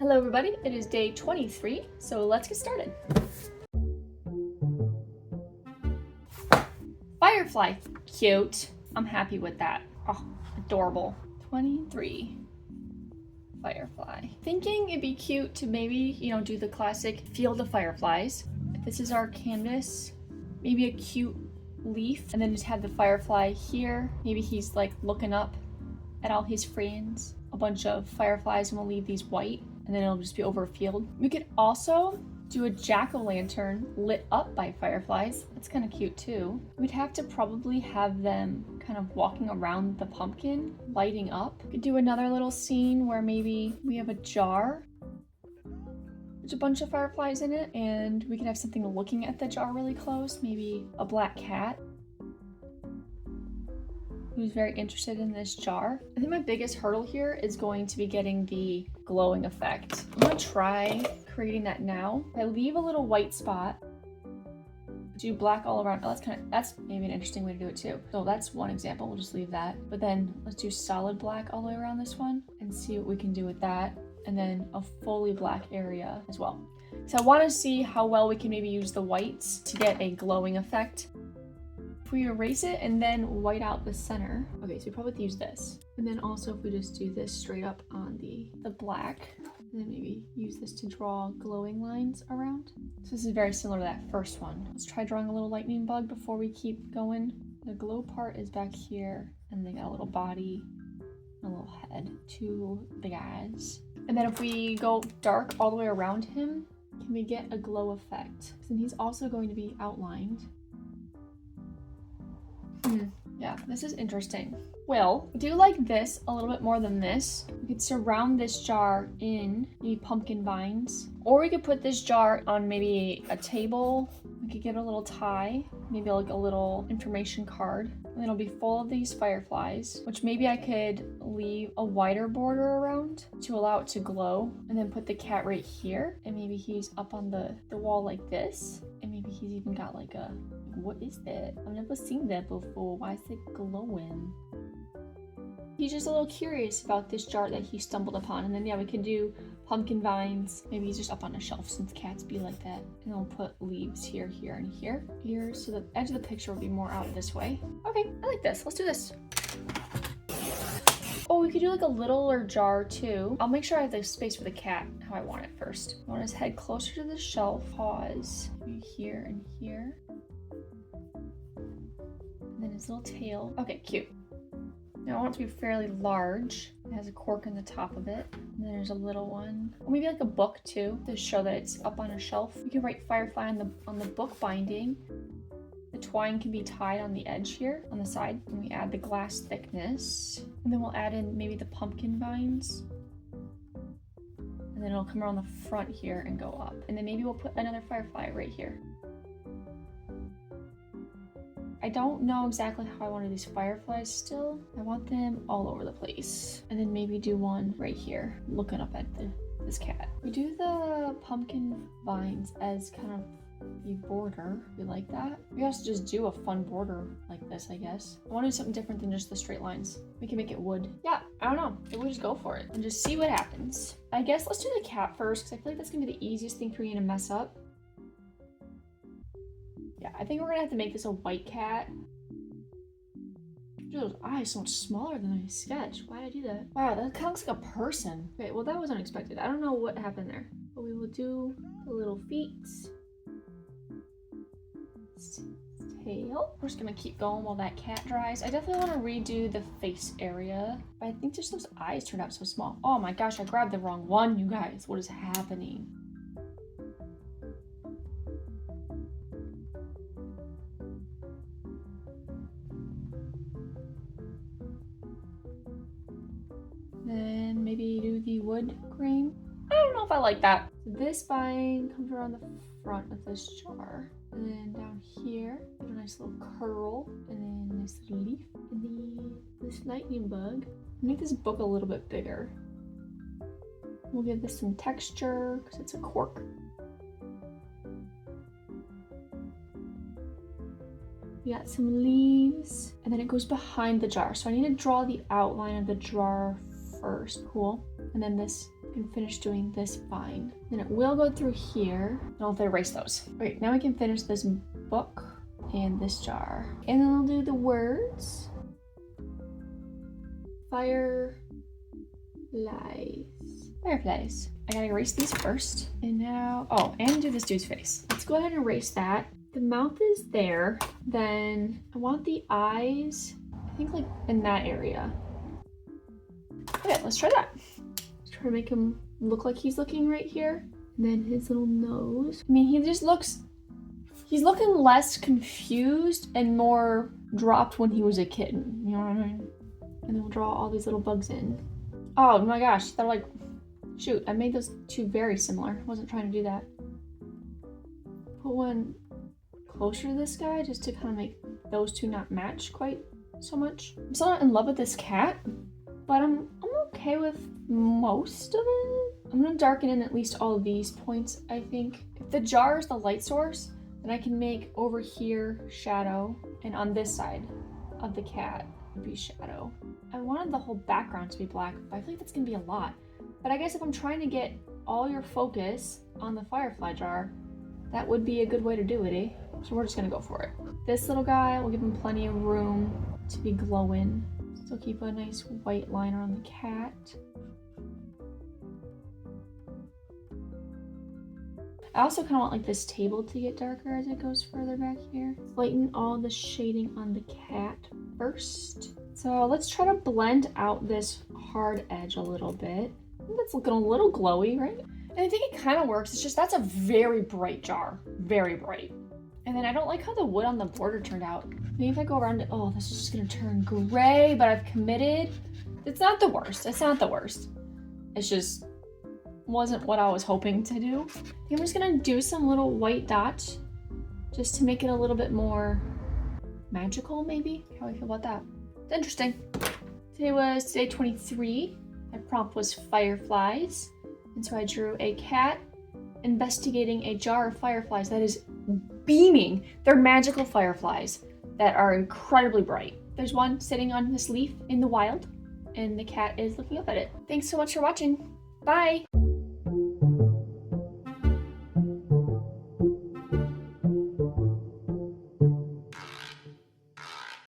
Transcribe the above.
Hello everybody, it is day 23, so let's get started. Firefly, cute. I'm happy with that. Oh, adorable. 23, Firefly. Thinking it'd be cute to maybe, do the classic field of fireflies. If this is our canvas, maybe a cute leaf, and then just have the firefly here. Maybe he's like looking up at all his friends. A bunch of fireflies, and we'll leave these white, and then it'll just be over a field. We could also do a jack-o'-lantern lit up by fireflies. That's kind of cute too. We'd have to probably have them kind of walking around the pumpkin, lighting up. We could do another little scene where maybe we have a jar. There's a bunch of fireflies in it, and we could have something looking at the jar really close. Maybe a black cat who's very interested in this jar. I think my biggest hurdle here is going to be getting the glowing effect. I'm gonna try creating that now. I leave a little white spot, do black all around. Oh, that's maybe an interesting way to do it too. So that's one example, we'll just leave that. But then let's do solid black all the way around this one and see what we can do with that. And then a fully black area as well. So I wanna see how well we can maybe use the whites to get a glowing effect. If we erase it and then white out the center. Okay, so we probably have to use this. And then also if we just do this straight up on the black, and then maybe use this to draw glowing lines around. So this is very similar to that first one. Let's try drawing a little lightning bug before we keep going. The glow part is back here, and they got a little body, and a little head, two big eyes. And then if we go dark all the way around him, can we get a glow effect? And he's also going to be outlined. Yeah, this is interesting. Well, I do like this a little bit more than this. We could surround this jar in maybe pumpkin vines, or we could put this jar on maybe a table. We could get a little tie, maybe like a little information card, and then it'll be full of these fireflies, which maybe I could leave a wider border around to allow it to glow, and then put the cat right here, and maybe he's up on the wall like this, and maybe he's even got like a, what is that? I've never seen that before. Why is it glowing? He's just a little curious about this jar that he stumbled upon. And then yeah, we can do pumpkin vines. Maybe he's just up on a shelf since cats be like that. And we'll put leaves here, here, and here. Here, so the edge of the picture will be more out this way. Okay, I like this. Let's do this. Oh, we could do like a littler jar too. I'll make sure I have the space for the cat how I want it first. I want his head closer to the shelf. Pause. Maybe here and here. And then his little tail. Okay, cute. Now I want it to be fairly large. It has a cork in the top of it. And then there's a little one. Or maybe like a book too, to show that it's up on a shelf. We can write Firefly on the book binding. The twine can be tied on the edge here, on the side. And we add the glass thickness. And then we'll add in maybe the pumpkin vines. And then it'll come around the front here and go up. And then maybe we'll put another firefly right here. I don't know exactly how I want to do these fireflies still. I want them all over the place. And then maybe do one right here, looking up at this cat. We do the pumpkin vines as kind of the border. We like that. We also just do a fun border like this, I guess. I want to do something different than just the straight lines. We can make it wood. Yeah, I don't know. We'll just go for it and just see what happens. I guess let's do the cat first, because I feel like that's gonna be the easiest thing for me to mess up. Yeah, I think we're gonna have to make this a white cat. Dude, those eyes so much smaller than I sketched. Why did I do that? Wow, that kind of looks like a person. Okay, well that was unexpected. I don't know what happened there. But we will do the little feet. Tail. We're just gonna keep going while that cat dries. I definitely want to redo the face area. But I think just those eyes turned out so small. Oh my gosh, I grabbed the wrong one, you guys. What is happening? Then maybe do the wood grain. I don't know if I like that. So this vine comes around the front of this jar. And then down here, a nice little curl. And then a nice little leaf. And then this lightning bug. Make this book a little bit bigger. We'll give this some texture because it's a cork. We got some leaves, and then it goes behind the jar. So I need to draw the outline of the jar first. Cool. And then this I can finish doing this vine. Then it will go through here. I'll have to erase those. Great, now we can finish this book and this jar. And then I'll do the words. Fireflies. Fireflies. I gotta erase these first. And now, oh, and do this dude's face. Let's go ahead and erase that. The mouth is there. Then I want the eyes, I think like in that area. Okay, let's try that. Let's try to make him look like he's looking right here. And then his little nose. I mean, he just looks, he's looking less confused and more dropped when he was a kitten. You know what I mean? And then we'll draw all these little bugs in. Oh my gosh, they're like, shoot, I made those two very similar. I wasn't trying to do that. Put one closer to this guy just to kind of make those two not match quite so much. I'm still not in love with this cat, but I'm okay with most of it. I'm gonna darken in at least all of these points, I think. If the jar is the light source, then I can make over here shadow, and on this side of the cat would be shadow. I wanted the whole background to be black, but I feel like that's gonna be a lot. But I guess if I'm trying to get all your focus on the Firefly jar, that would be a good way to do it, eh? So we're just gonna go for it. This little guy, we'll give him plenty of room to be glowing. So keep a nice white line around the cat. I also kind of want like this table to get darker as it goes further back here. Lighten all the shading on the cat first. So let's try to blend out this hard edge a little bit. I think that's looking a little glowy, right? And I think it kind of works. It's just that's a very bright jar, very bright. And then I don't like how the wood on the border turned out. Maybe if I go around it, oh, this is just gonna turn gray, but I've committed. It's not the worst, it's not the worst. It's just wasn't what I was hoping to do. I think I'm just gonna do some little white dots just to make it a little bit more magical, maybe. How do I feel about that? It's interesting. Today was day 23. My prompt was fireflies. And so I drew a cat investigating a jar of fireflies that is beaming. They're magical fireflies that are incredibly bright. There's one sitting on this leaf in the wild, and the cat is looking up at it. Thanks so much for watching. Bye!